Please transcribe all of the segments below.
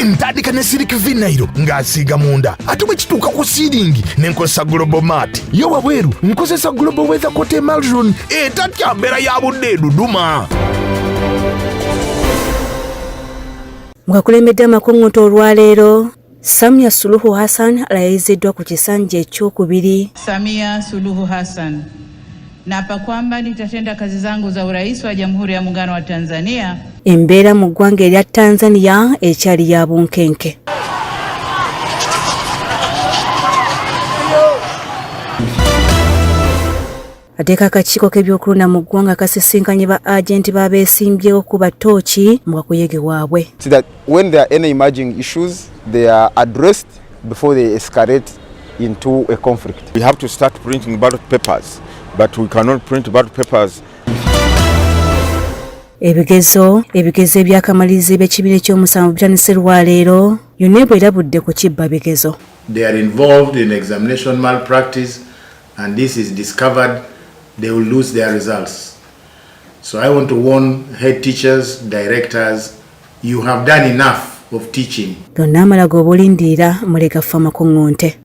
ntandika ne Silk Vinyl ng'asiiga munda ate bwe kituuka ku siiringi ne nkozesa Global Mart yo wabweru nkozesa Global Weather Coat Emulsion etatya mbeera ya budde eduduma. Mwakulembedde amakunguto olwaleero Samia Suluhu Hassan alayiziddwa ku kisanja ekyokubiri. Samia Suluhu Hassan, naapa kwamba nitatenda kazi zangu za urais wa Jamhuri ya Muungano wa Tanzania. Embeera mu ggwanga erya Tanzania ekyali ya bunkenke. Ateeka akakiiko k'ebyokulonda mu ggwanga kasisinkanye ba agenti b'abeesimbyewo ku batooki mu kakuyege waabwe. So that when there are any emerging issues, they are addressed before they escalate into a conflict. We have to start printing ballot papers, but we cannot print ballot papers. Ebigezo ebyakamaliriza b'ekibiina ekyomusanvu bitandise lwaleero UNEB erabudde ku kibba bigezo. They are involved in examination malpractice and this is discovered, they will lose their results. So I want to warn head teachers, directors, you have done enough of teaching. Gonna amalago obulindiira mulega fama kongonte.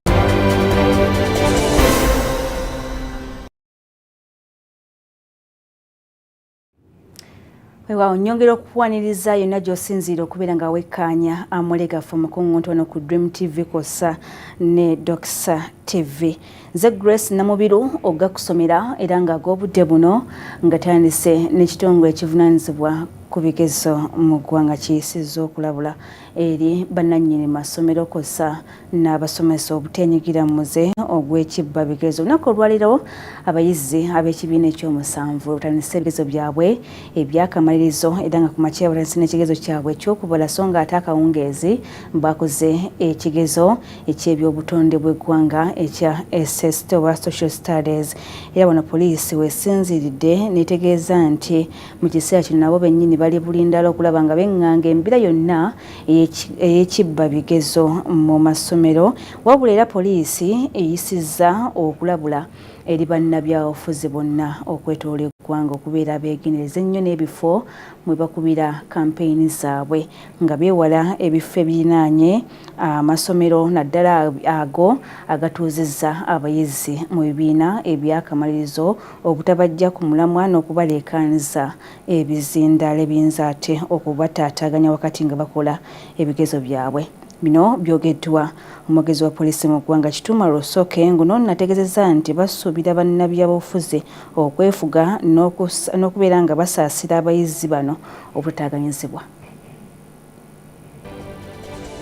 Wewa onyongera okuwaniriza yonna gy'osinziira okubeera nga wekkaanya amulega fama kongonte wano ku Dream TV kosa ne Doxa TV. Nze Grace Namubiru ogga kusomera era nga ag'obudde buno nga tandise n'ekitongole ekivunaanyizibwa ku bigezo mu ggwanga kiyisizza okulabula eri bannannyini masomero kosa n'abasomesa obuteenyigira muze ogw'ekibba bigezo. Olunaku olwaleero abayizi ab'ekibiina ekyomusanvu batandise ebigezo byabwe ebyakamalirizo era nga ku makya batandise n'ekigezo kyabwe ekyokubala so nga ate akawungeezi bakoze ekigezo eky'ebyobutonde bw'eggwanga ekya SST oba Social Studies. Era wano poliisi wesinziridde netegeeza nti mu kiseera kino nabo bennyini bali bulindala okulaba nga benganga embeera yonna ey'ekibba bigezo mu masomero. Wabula era poliisi eyisizza okulabula eri bannabyabufuzi bonna okwetoola eggwanga okubeera abeegendereza ennyo n'ebifo mwe bakubira kampeyini zaabwe nga beewala ebifo ebirinaanye amasomero naddala ago agatuuzizza abayizi mu bibiina ebyakamalirizo obutabajja ku mulamwa n'okubaleekaaniza ebizindaalo ebiyinza ate okubataataaganya wakati nga bakola ebigezo byabwe. Bino byogeddwa omwogezi wa poliisi mu ggwanga Kituma Rosoke nguno nategeezezza nti basuubira bannabyabufuzi okwefuga n'okubeera nga basaasira abayizi bano obutaaganyizibwa.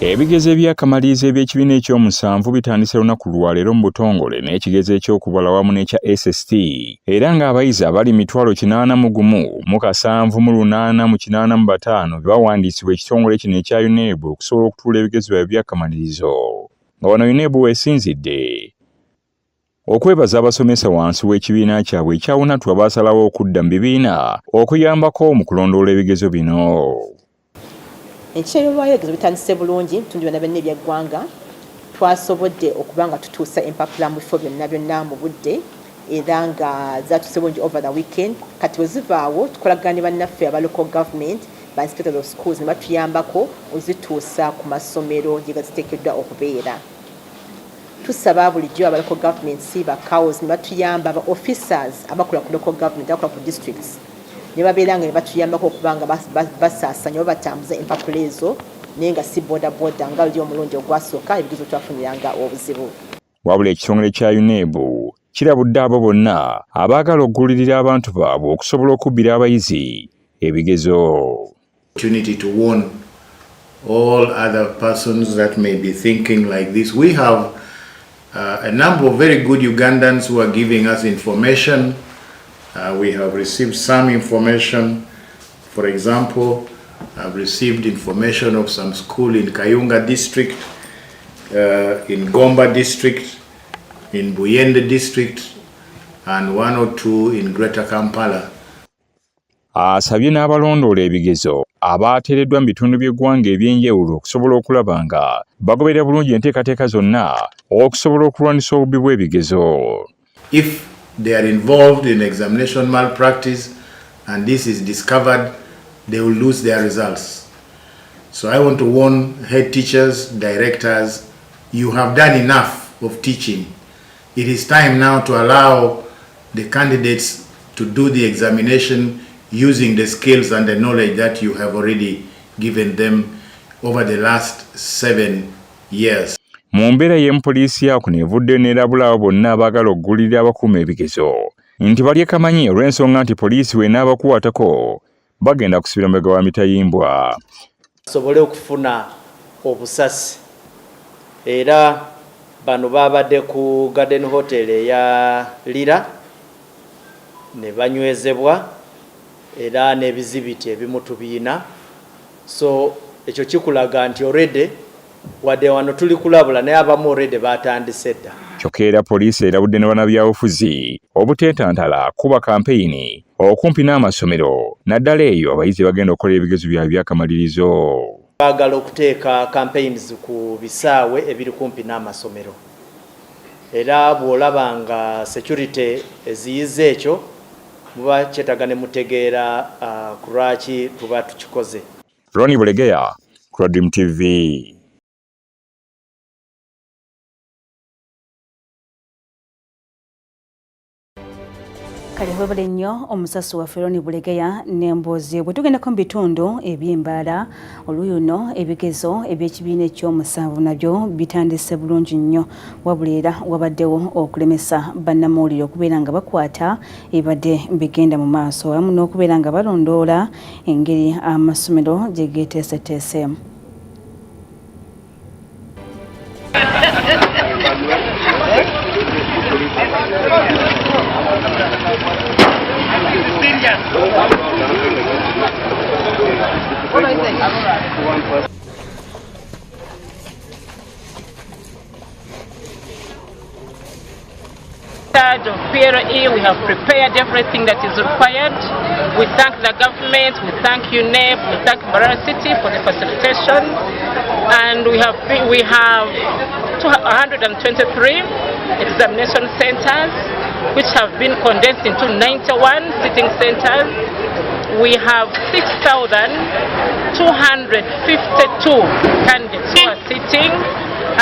Ebigezo ebyakamaliriza eby'ekibiina ekyomusanvu bitandise lunaku lwaleero mu butongole n'ekigezo ekyokubala wamu n'ekya SST era ng'abayizi abali 81,785 bawandiisibwa ekitongole kino ekya UNEB okusobola okutuula ebigezo byabwe ebyakamalirizo. Nga wano UNEB wesinzidde okwebaza abasomesa wansi w'ekibiina kyabwe ekyawunattu abaasalawo okudda mu bibiina okuyambako mu kulondoola ebigezo bino. Enkyero lwayo ebigezo bitandise bulungi tundi byonna byonna ebyaggwanga twasobodde okuba nga tutuusa empapula mu bifo byonna mu budde era nga zaatuuse bulungi over the weekend. Kati bwe zivaawo tukolagana ne bannaffe aba local government ba inspectors of schools ne batuyambako ozituusa ku masomero gye gaziteekeddwa okubeera. Tusaba bulijjo aba local governments ba CAOs ne batuyamba ba officers abakola ku local government abakola ku districts ne babeera nga ne batuyambako okubanga basaasanya oba batambuza empapula ezo naye nga si bodaboda nga luli omulundi ogwasooka ebigezo twafuniranga obuzibu. Wabula ekitongole kya UNEB kirabudde abo bonna abaagala okuggulirira abantu baabwe okusobola okubbira abayizi ebigezo. Opportunity to warn all other persons that may be thinking like this. We have a number of very good Ugandans who are giving us information. We have received some information. For example, I've received information of some school in Kayunga district, in Gomba district, in Buyende district, and 1 or 2 in Greater Kampala. Asabye n'abalondoola ebigezo abaateereddwa mu bitundu by'eggwanga eby'enjawulo okusobola okulaba nga bagoberera bulungi enteekateeka zonna okusobola okulwanisa obubbi bw'ebigezo. If they are involved in examination malpractice and this is discovered, they will lose their results. So I want to warn head teachers, directors, you have done enough of teaching. It is time now to allow the candidates to do the examination using the skills and the knowledge that you have already given them over the last 7 years. Mu mbeera y'empoliisi ako nevudde nerabula abo bonna abaagala okuggulirira abakuuma ebigezo nti bali kamanyi olw'ensonga nti poliisi w'enaabakwatako bagenda kusibira mbega wa mitayimbwa. Sobole okufuna obusasi era bano babadde ku Garden Hotel eya Lira ne banywezebwa era n'ebizibiti ebimu tubiina, so ekyo kikulaga nti already wadde wano tuli kulabula naye abamu already batandise dda. Kyokka era poliisi erabudde ne bannabyabufuzi obuteetantala kuba kampeyini okumpi n'amasomero naddala eyo abayizi bagenda okukola ebigezo byabwe by'akamalirizo. Baagala okuteeka campaigns ku bisaawe ebiri kumpi n'amasomero era bw'olaba nga security eziyiza ekyo muba kyetaaga ne mutegeera ku lwaki tuba tukikoze. Ronnie Bulegeya, Dream TV. Kale webale nnyo omusasi wa Ronnie Bulegeya n'emboozi bwe tugendako mu bitundu eby'embaala oluuyi luno ebigezo eby'ekibiina ekyomusanvu nabyo bitandise bulungi nnyo wabula era wabaddewo okulemesa bannamawulire okubeera nga bakwata ebadde bigenda mu maaso wamu n'okubeera nga balondoola engeri amasomero gye geeteeseteeseemu. Of PLE, we have prepared everything that is required. We thank the government, we thank UNEP, we thank Mbarara City for the facilitation, and we have 123 examination centers which have been condensed into 91 sitting centers. We have 6,252 candidates who are sitting,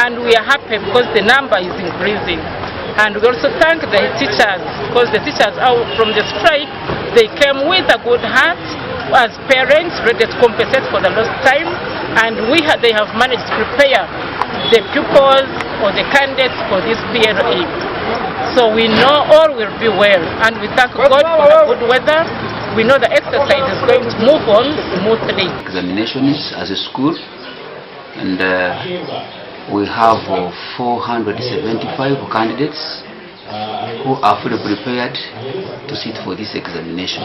and we are happy because the number is increasing. And we also thank the teachers, because the teachers out from the strike, they came with a good heart as parents ready to compensate for the lost time, and they have managed to prepare the pupils or the candidates for this PLE. So we know all will be well, and we thank God for the good weather. We know the exercise is going to move on smoothly. Examinations as a school, and we have 475 candidates who are fully prepared to sit for this examination.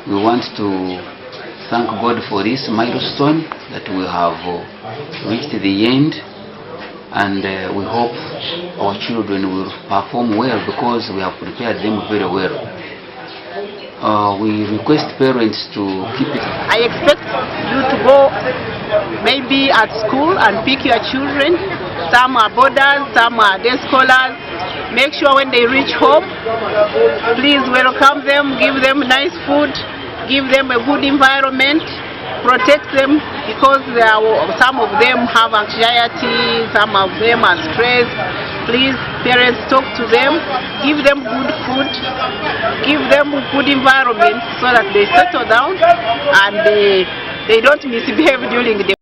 We want to thank God for this milestone that we have reached the end, and we hope our children will perform well because we have prepared them very well. We request parents to keep it. I expect you to go maybe at school and pick your children. Some are boarders, some are day scholars. Make sure when they reach home, please welcome them, give them nice food, give them a good environment, protect them because some of them have anxiety, some of them are stressed. Please, parents, talk to them, give them good food, give them a good environment so that they settle down and they don't misbehave during the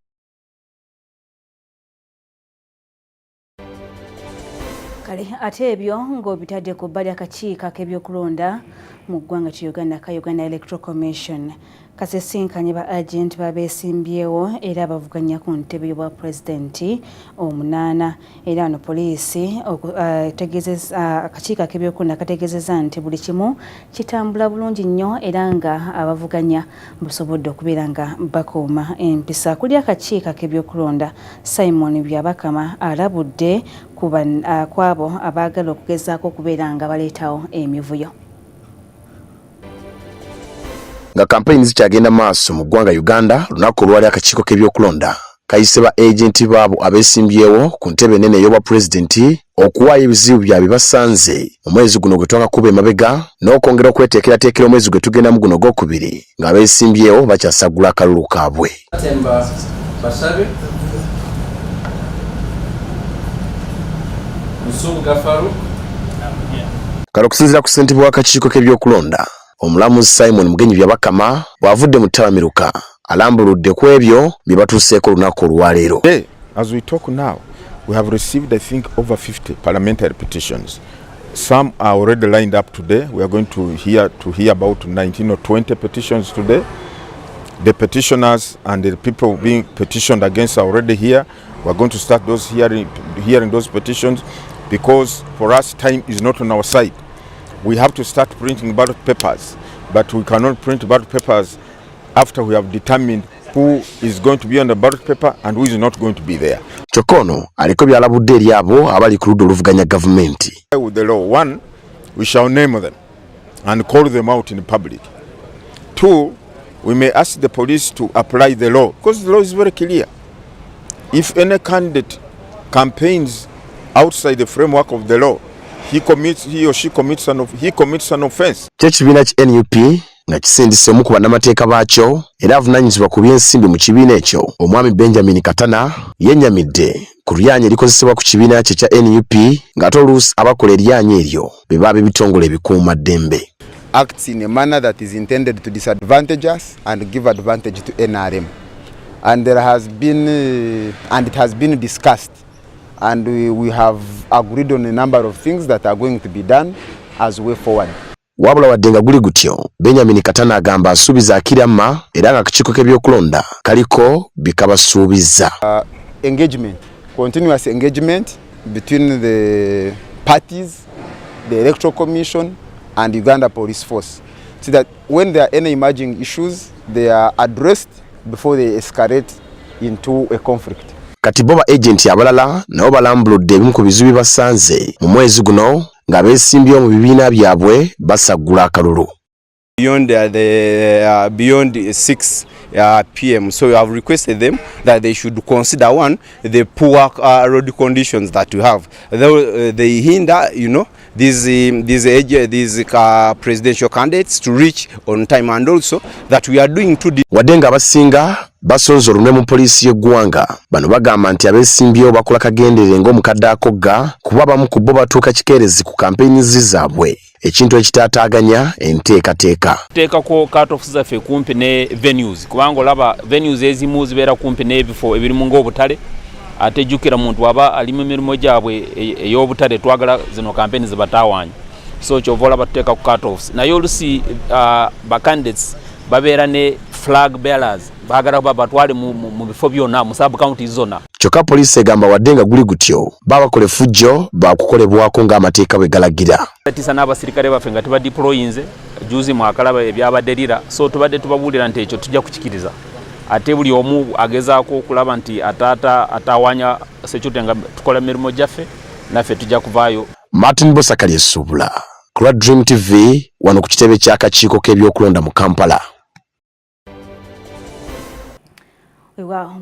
Kale ate ebyo ng'obitadde ku bbali akakiiko ak'ebyokulonda mu ggwanga ki Uganda ka Uganda Electoral Commission kasisinkanye ba agent babeesimbyewo era bavuganya ku ntebe y'obwa pulezidenti 8 era no poliisi akakiiko ak'ebyokulonda kategeezezza nti buli kimu kitambula bulungi nnyo era nga abavuganya busobodde okubeera nga bakuuma empisa. Kuli akakiiko ak'ebyokulonda Simon Byabakama alabudde kwabo abaagala okugezaako okubeera nga baleetawo emivuyo. Nga kampeyini zikyagenda maaso mu ggwanga Uganda, lunaku olwali akakiiko k'ebyokulonda kayise ba agenti baabo abesimbyewo ku ntebe nene ey'obwa pulezidenti okuwaayo ebizibu byabwe basanze mu mwezi guno gwe twakakuba emabega n'okwongera okweteekerateekera omwezi gwe tugendamu guno gwokubiri ng'abesimbyewo bakyasagula akalulu kaabwe. Kale okusinziira ku ssentebe w'akakiiko k'ebyokulonda omulamuzi Simon Mugenyi Byabakama bw'avudde mu ttawamiruka alambuludde ku ebyo bye batuuseeko olunaku olwaleero. As we talk now, we have received, I think, over 50 parliamentary petitions. Some are already lined up today. We are going to hear about 19 or 20 petitions today. The petitioners and the people being petitioned against are already here. We are going to start those hearing those petitions because for us time is not on our side. We have to start printing ballot papers, but we cannot print ballot papers after we have determined who is going to be on the ballot paper and who is not going to be there. Chokono aliko byalabudde eri abo abali ku ludda oluvuganya gavumenti. With the law, one, we shall name them and call them out in public. Two, we may ask the police to apply the law because the law is very clear. If any candidate campaigns outside the framework of the law, he or she commits an offense. Ekibiina ki NUP nga kisindise omu ku bannamateeka baakyo era avunaanyizibwa ku by'ensimbi mu kibiina ekyo omwami Benjamin Katana yennyamidde ku lyanya erikozesebwa ku kibiina kye kya NUP ng'ate oluusi abakola eryanya eryo be baba ebitongole ebikuuma ddembe. Acts in a manner that is intended to disadvantage us and give advantage to NRM. And there has been, and it has been discussed, and we have agreed on a number of things that are going to be done as way forward. Wabula wadde nga guli gutyo Benjamin Katana agamba asuubiza akiramma era nga akakiiko k'ebyokulonda kaliko bikabasuubiza. Engagement, continuous engagement between the parties, the Electoral Commission and Uganda Police Force, so that when there are any emerging issues, they are addressed before they escalate into a conflict. Kati bo ba agenti abalala nabo balambuludde ebimu ku bizibu basanze mu mwezi guno nga beesimbyewo mu bibiina byabwe basagula akalulu. Beyond 6 p.m. So we have requested them that they should consider one, the poor road conditions that we have. They hinder, these presidential candidates to reach on time, and also that we are doing to the wadenga abasinga basonze olumwe mu poliisi y'eggwanga bano bagamba nti abeesimbyewo bakola kagenderere ng'omukadde akogga kuba abamu ku bo batuuka kikeerezi ku kampeyini zaabwe ekintu ekitaataaganya enteekateeka. Tuteekako cut-offs zaffe kumpi ne venues kubanga olaba venues ezimu zibeera kumpi n'ebifo ebirimu ng'obutale ate jjukira muntu aba ali mu mirimu gyabwe ey'obutale twagala zino kampeyini zibatawaanya so kyova olaba tuteeka ku cut-offs naye olusi bacandidates babeera ne flag bearers baagala batwale mu bifo byonna mu sub county zonna. Kyokka poliisi egamba wadde nga guli gutyo babakola effujjo bakukolebwako ng'amateeka bwe galagira. Batisa n'abasirikale baffe nga tubadeployinze juzi mwakalaba ebyabadde lira so tubadde tubabuulira nti ekyo tujja kukikiriza ate buli omu agezaako okulaba nti atawaanya security nga tukola emirimu gyaffe naffe tujja kuvaayo. Martin Bosakali Esubula ku lwa Dream TV wano ku kitebe ky'akakiiko k'ebyokulonda mu Kampala.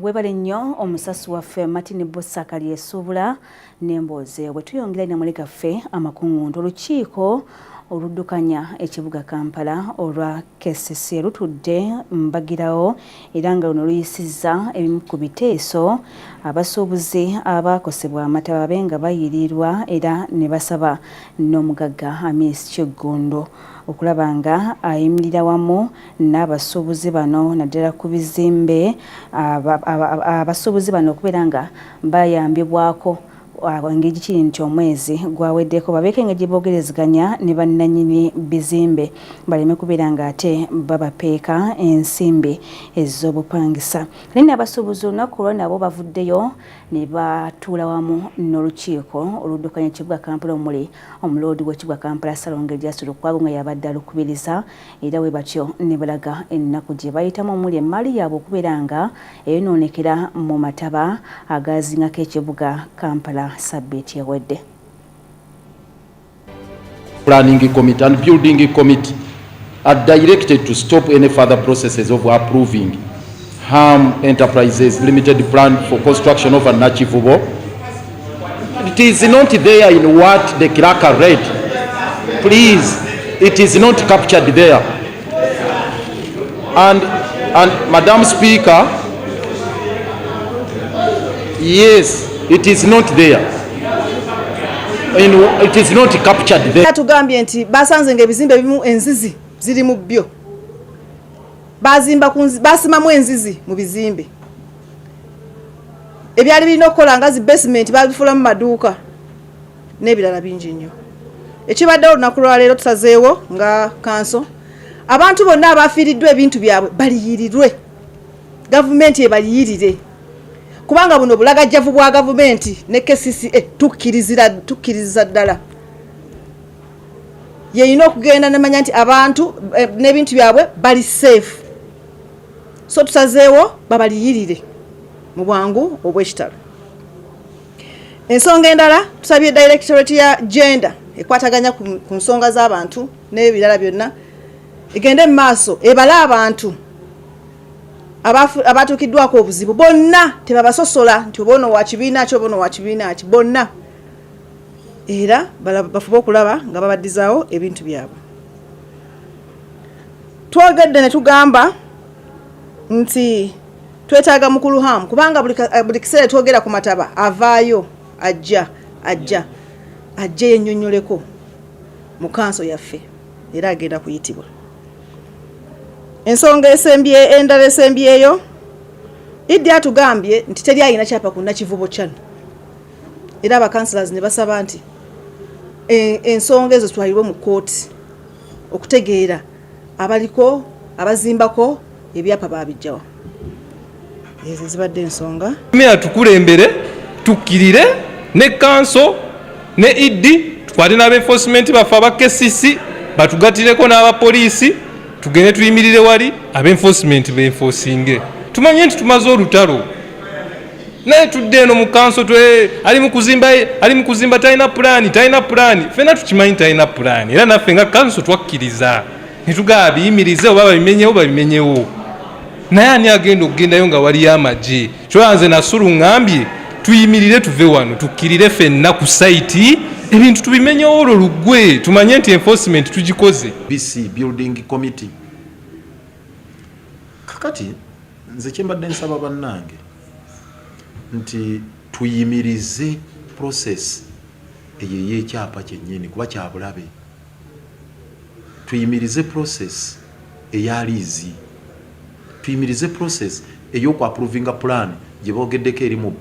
Webale nnyo omusasi waffe Martin Bosakali Esubula n'emboozi bwe tuyongera ina mulega ffe amakunguntu olukiiko oluddukanya ekibuga Kampala olwa KCC lutudde mbagirawo era nga luno luyisizza ebimu ku biteeso abasuubuzi abakosebwa amataba benga bayirirwa era ne basaba n'omugagga Amis Kyogondo okulaba nga ayimirira wamu n'abasuubuzi bano naddala ku bizimbe abasuubuzi bano okubeera nga bayambibwako engeri kiri nti omwezi gwaweddeko babeeko engeri gye ne bannannyini bizimbe baleme kubeera nga ate babapeeka ensimbi ez'obupangisa. Naye n'abasuubuzi olunaku olwo nabo bavuddeyo ne batuula wamu n'olukiiko oluddukanya ekibuga Kampala omuli omuloodi w'ekibuga Kampala Salongo Erias Lukwago nga yabadde alukubiriza era we batyo ne balaga ennaku gye bayitamu omuli emmaali yaabwe okubeera nga eyonoonekera mu mataba agazingako ekibuga Kampala Sabbiiti ewedde. Planning committee and building committee are directed to stop any further processes of approving Ham Enterprises Limited plan for construction of a Nachivubo. It is not there in what the clerk read. Please, it is not captured there. And Madam Speaker, yes, it is not there. It is not captured there. Tugambye nti basanze ng'ebizimbe ebimu enzizi ziri mu byo. Basimamu enzizi mu bizimbe. Ebyali birina okukola nga zi basement babifula mu maduuka n'ebirala bingi nnyo. Ekibadde olunaku lwa leero tusazeewo nga kanso abantu bonna abafiiriddwa ebintu byabwe baliyirirwe. Gavumenti ebaliyirire. Kubanga buno bulagajjavu bwa gavumenti ne KCCA tukkiriza ddala. Yeyina okugenda namanya nti abantu n'ebintu byabwe bali safe. So tusazeewo babaliyirire mu bwangu obw'ekitalo. Ensonga endala tusabye Directorate ya Gender ekwataganya ku nsonga z'abantu n'ebirala byonna egende mu maaso ebala abantu abatuukiddwako obuzibu bonna tebabasosola nti obono wa kibiina ki obono wa kibiina ki bonna era bafube okulaba nga babaddizaawo ebintu byabwe. Twogedde ne tugamba nti twetaaga mukulu Ham kubanga buli kiseera twogera ku mataba avaayo ajja yennyonnyoleko mu kanso yaffe era agenda kuyitibwa. Ensonga endala esembyeyo Idi atugambye nti teri alina kyapa ku Nakivubo kyano era abakansalazi ne basaba nti ensonga ezo twalibwe mu kkooti okutegeera abaliko abazimbako ebyapa babijjawa. Ezo zibadde ensonga. Meya tukulembere tukkirire ne kanso ne Idi tukwate n'aba enforcement bafe aba KCC batugatireko n'abapoliisi tugende tuyimirire wali aba enforcement beenforcinge. Tumanye nti tumaze olutalo naye tudde eno mu kanso ali mu kuzimba talina pulaani fena tukimanyi talina pulaani era naffe nga kanso twakkiriza ne tugaba biyimirize oba babimenyewo naye ani agenda okugendayo nga waliyo amagye. Kyoyanze Nasulu ngambye tuyimirire tuve wano tukkirire ffenna ku saiti ebintu tubimenyewo olwo luggwe tumanye nti enforcement tugikoze. BC Building Committee kakati nze kyembadde nsaba bannange nti tuyimirize process eyo y'ekyapa kyennyini kuba kya bulabe. Tuyimirize process eya liizi, tuyimirize process ey'okwaprovinga plan gye boogeddeko eri mu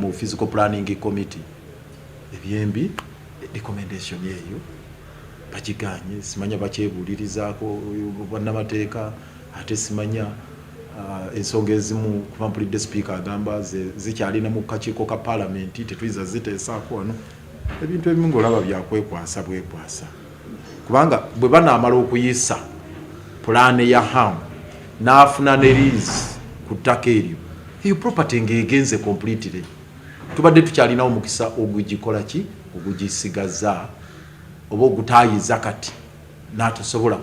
mu physical planning committee. Ebyembi recommendation eyo bagiganye simanya bakyebuulirizaako bannamateeka ate simanya ensonga ezimu kuba mpulidde speaker agamba zikyalina mu kakiiko ka parliament tetuyinza ziteesaako wano. Ebintu ebimu ng'olaba byakwekwasa bwekwasa kubanga bwe banaamala okuyisa pulaani ya Ham n'afuna ne lease ku ttaka eryo eyo property ng'egenze completely tubadde tukyalinawo omukisa ogugikola ki ogugisigaza oba ogutaayiza kati n'atosobola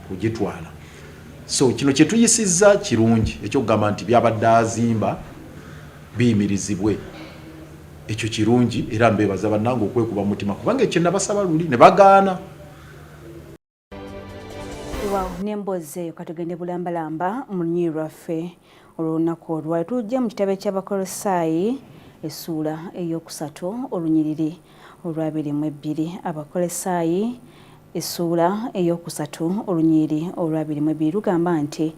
kugitwala. So kino kye tuyisizza kirungi ekyokugamba nti byabadde azimba biyimirizibwe ekyo kirungi era mbeebaza bannange okwekuba mutima kubanga ekyo nabasaba luli ne bagaana. N'emboozi eyo katugende bulambalamba mu lunyiri lwaffe olunaku olwali tujja mu kitabo ky'Abakolosaayi essuula ey'okusatu olunyiriri olwa22. Abakolosaayi essuula ey'okusatu olunyiriri olwa22 lugamba nti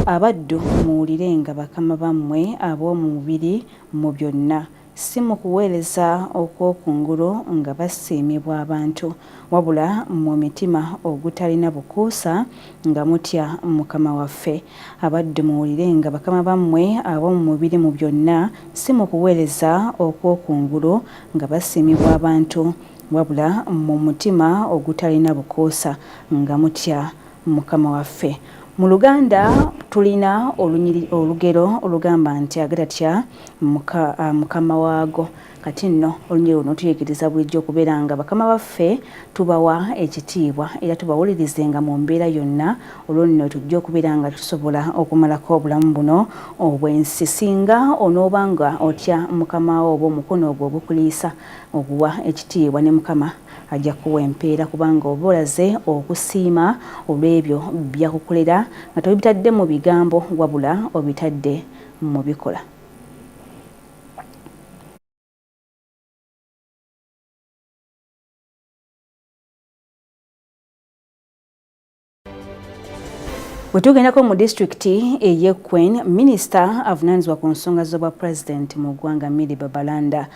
abaddu muwulirenga bakama bammwe ab'omu mubiri mu byonna si mu kuweereza okw'okungulu nga basiimibwa abantu wabula mu mitima ogutalina bukuusa nga mutya Mukama waffe. Abaddu muwulirenga bakama bammwe ab'omu mubiri mu byonna si mu kuweereza okw'okungulu nga basiimibwa abantu wabula mu mutima ogutalina bukuusa nga mutya Mukama waffe. Mu Luganda tulina olugero olugamba nti agatatya mukama waago. Kati nno olunyiri luno tuyigiriza bulijjo okubeera nga bakama baffe tubawa ekitiibwa era tubawulirizenga mu mbeera yonna, olwo nno tujja okubeera nga tusobola okumalako obulamu buno obw'ensi. Singa onooba nga otya mukama wo oba omukono ogwo ogukuliisa oguwa ekitiibwa ne mukama ajja kuwa empeera, kubanga oba olaze okusiima olw'ebyo byakukolera nga tobitadde mu bigambo wabula obitadde mu bikola. Bwetugendako mu disitulikiti ey'Ekwene, minisita avunaanyizibwa ku nsonga z'obwa pulezidenti mu ggwanga Milly Babalanda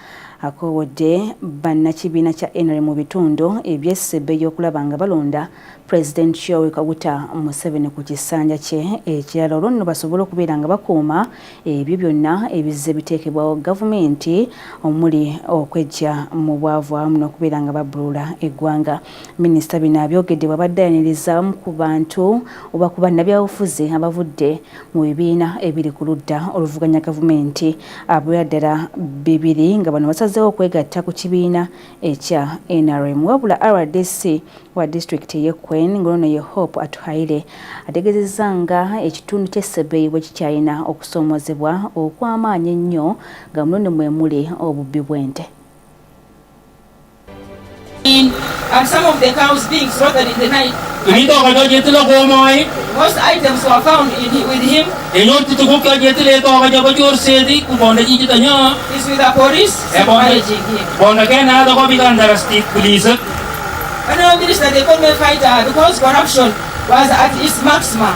akowodde bannakibiina kya NRM mu bitundu eby'essebbe y'okulaba nga balonda Pulezidenti Yoweri Kaguta Museveni ku kisanja kye ekirala, olwo nno basobole okubeera nga bakuuma ebyo byonna ebizze biteekebwawo gavumenti omuli okwejja mu bwavu awamu n'okubeera nga babbulula eggwanga. Minisita bino abyogedde bw'abadde ayaniriza ku bantu oba ku bannabyabufuzi abavudde mu bibiina ebiri ku ludda oluvuganya gavumenti abula ddala bibiri nga bano basazeewo okwegatta ku kibiina ekya NRM. Wabula RDC wa disitulikiti y'Ekwene ng'ono ye Hope Atuhaire ategeezezza nga ekitundu ky'essebbeeyi bwe kikyalina okusoomoozebwa okw'amaanyi ennyo nga muno mwe muli obubbi bw'ente. And some of the cows being slaughtered in the night. Most items were found with him. He's with the police managing him. And now minister, they call me fighter because corruption was at its maximum.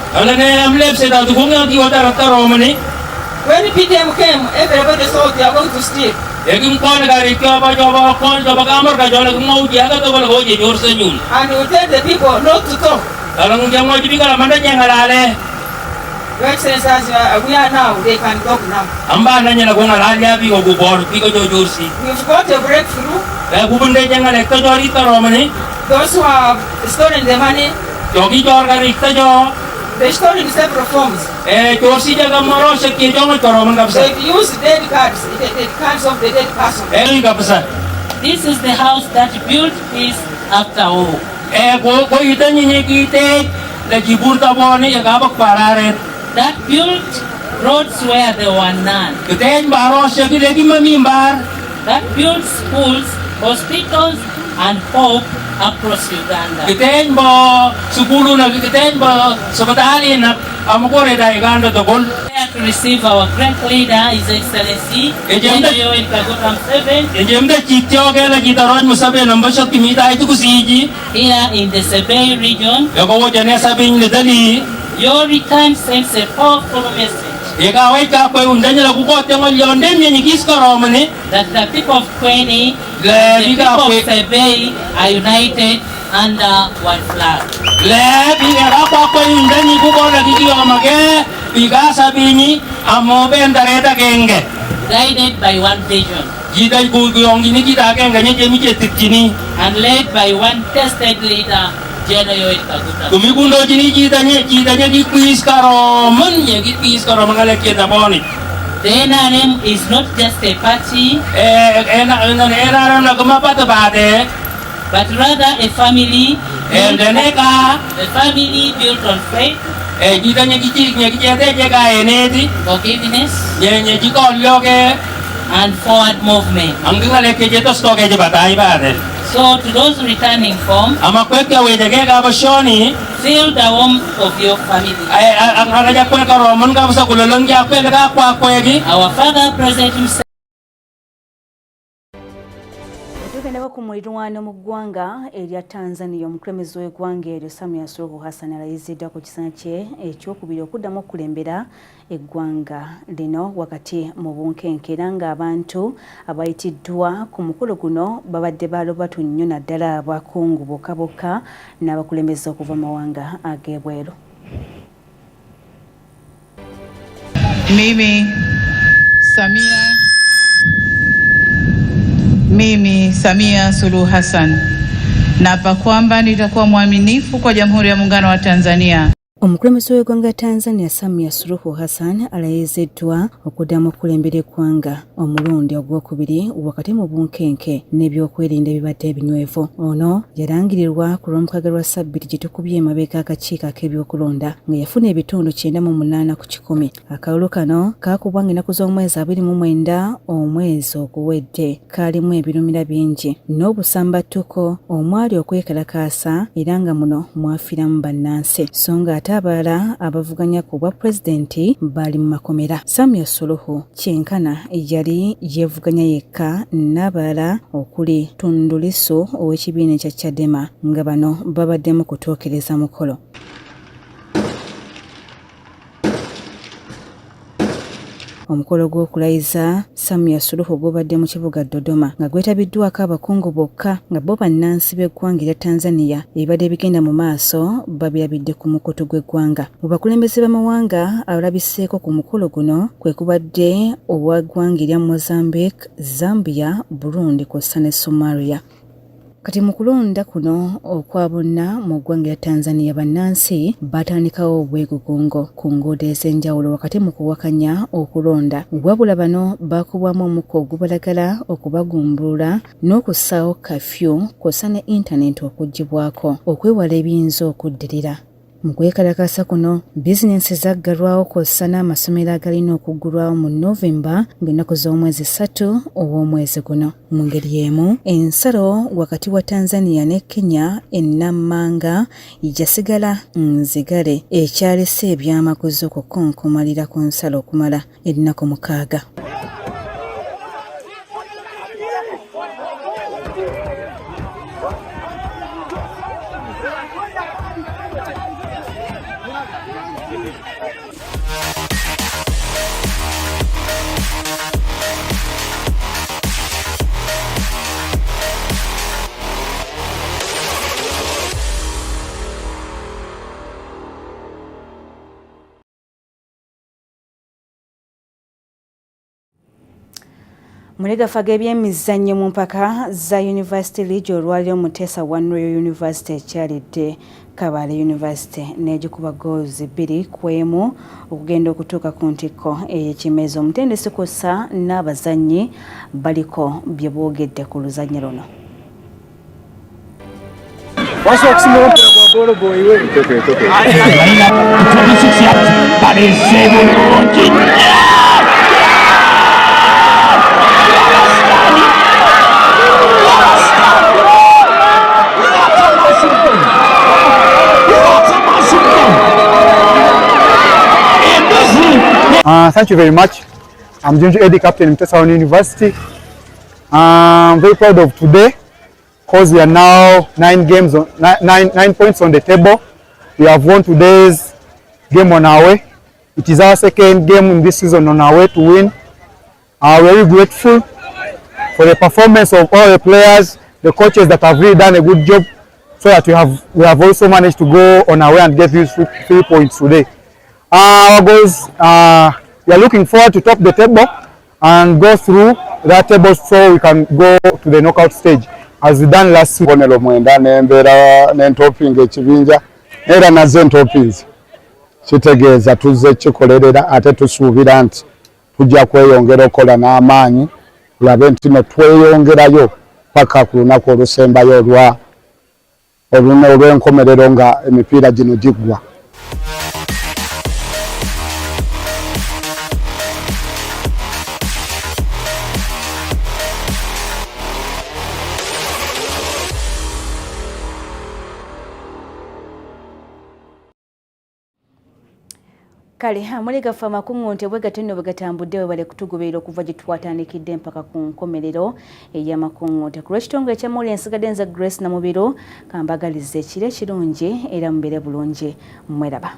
When PTM came, everybody thought they are going to steal. And we tell the people not to talk. Your Excellency, we are now, they can talk now. We've got a breakthrough. Those who have stolen the money, they stole in several forms. They've used dead cards, the dead cards of the dead person. This is the house that built peace after all. That built roads where there were none. That built schools, hospitals, and hope across Uganda. To receive our great leader, His Excellency Yoweri Kaguta Museveni, here in the Sebei region. Your return sends a powerful message that the people of Kwene and the people of Sebei are united under one flag. Guided by one vision and led by one tested leader, General Yoweri Kaguta. The NRM is not just a party, but rather a family, a family built on faith, forgiveness, and forward movement. So to those returning home, feel the warmth of your family. Our Father President himself. Tugendako ku muliraano mu ggwanga erya Tanzania, omukulembeze w'eggwanga eryo Samia Suluhu Hassan alayiziddwa ku kisanja kye ekyokubiri okuddamu okulembera eggwanga lino wakati mu bunkenke era ng'abantu abayitiddwa ku mukolo guno babadde balobatu nnyo naddala abakungu bokka bokka n'abakulembeze okuva mawanga ag'ebweru. Mimi Samia Suluhu Hassan naapa kwamba nitakuwa mwaminifu kwa Jamhuri ya Muungano wa Tanzania. Omukulembeze w'eggwanga Tanzania Samia Suluhu Hassan alayiziddwa okuddamu okulembera eggwanga omulundi ogwokubiri wakati mu bunkenke n'ebyokwerinda ebibadde ebinywevu. Ono yalangirirwa ku lw'omukaga lwa Ssabbiiti gye tukubye emabega akakiiko ak'ebyokulonda nga yafuna ebitundu 98 ku 100. Akalulu kano kaakubwa ng'ennaku z'omwezi 29 omwezi oguwedde kaalimu ebirumira bingi n'obusambattuko omwali okwekalakaasa era nga muno mwafiiramu bannansi so nga ate abalala abavuganya ku bwa pulezidenti bali mu makomera. Samia Suluhu kyenkana yali yeevuganya yekka n'abalala okuli Tundu Lissu ow'ekibiina ekya Chadema nga bano babaddemu kutookereza mukolo. Omukolo gw'okulayiza Samia Suluhu gubadde mu kibuga Dodoma nga gwetabiddwako abakungu bokka nga bo bannansi b'eggwanga erya Tanzania ebibadde bigenda mu maaso babirabidde ku mukutu gw'eggwanga. Mu bakulembeze b'amawanga abalabiseeko ku mukolo guno kwe kubadde owaggwanga erya Mozambique, Zambia, Burundi kw'ossa ne Somalia. Kati mu kulonda kuno okwa bonna mu ggwanga lya Tanzania bannansi batandikawo obwegugungo ku nguudo ez'enjawulo wakati mu kuwakanya okulonda. Wabula bano baakubwamu omukka ogubalagala okubagumbulula n'okussaawo kafyu kw'ossa ne intaneti okuggyibwako okwewala ebiyinza okuddirira. Mu kwekalakaasa kuno bizinensi zaggalwawo kw'ossa n'amasomero agalina okuggulwawo mu Novemba ng'ennaku z'omwezi 3 ow'omwezi guno. Mu ngeri emu ensalo wakati wa Tanzania ne Kenya ennammanga yasigala nzigale ekyalese ebyamaguzi okukonkomalira ku nsalo okumala ennaku 6. Mulega faga ebyemizannyo mu mpaka za University League olwaliro Mutesa One Royal University ekyalidde Kabale University n'egikuba goals 2-1 okugenda okutuuka ku ntikko ey'ekimezo. Omutendesi kw'ossa n'abazannyi baliko bye boogedde ku luzannya luno. Thank you very much. I'm Junju Eddie, captain of Mutesa One University. I'm very proud of today because we are now 9 points on the table. We have won today's game on our way. It is our second game in this season on our way to win. We are very grateful for the performance of all the players, the coaches that have really done a good job, so that we have also managed to go on our way and get these 3 points today. Our goals, we are looking forward to top the table and go through that table so we can go to the knockout stage as we done last season. Bonelo mwenda nembera n'entopinga ekibinja era nazo ntopinzi kitegeeza tuzze kikolerera ate tusuubira nti tujja kweyongera okola n'amaanyi tulabe nti no tweyongerayo paka ku lunaku olusembayo olw'enkomerero nga emipiira gino giggwa. Kale amulega fama kungonte bwe gatenno bwe gatambudde we bale kutugoberera okuva gye twatandikidde mpaka ku nkomerero ey'amakungonte. Ku lw'ekitongole ekya Mawulire ensigadde nza Grace Namubiro kambagaliza ekiro ekirungi era mubere bulungi mweraba.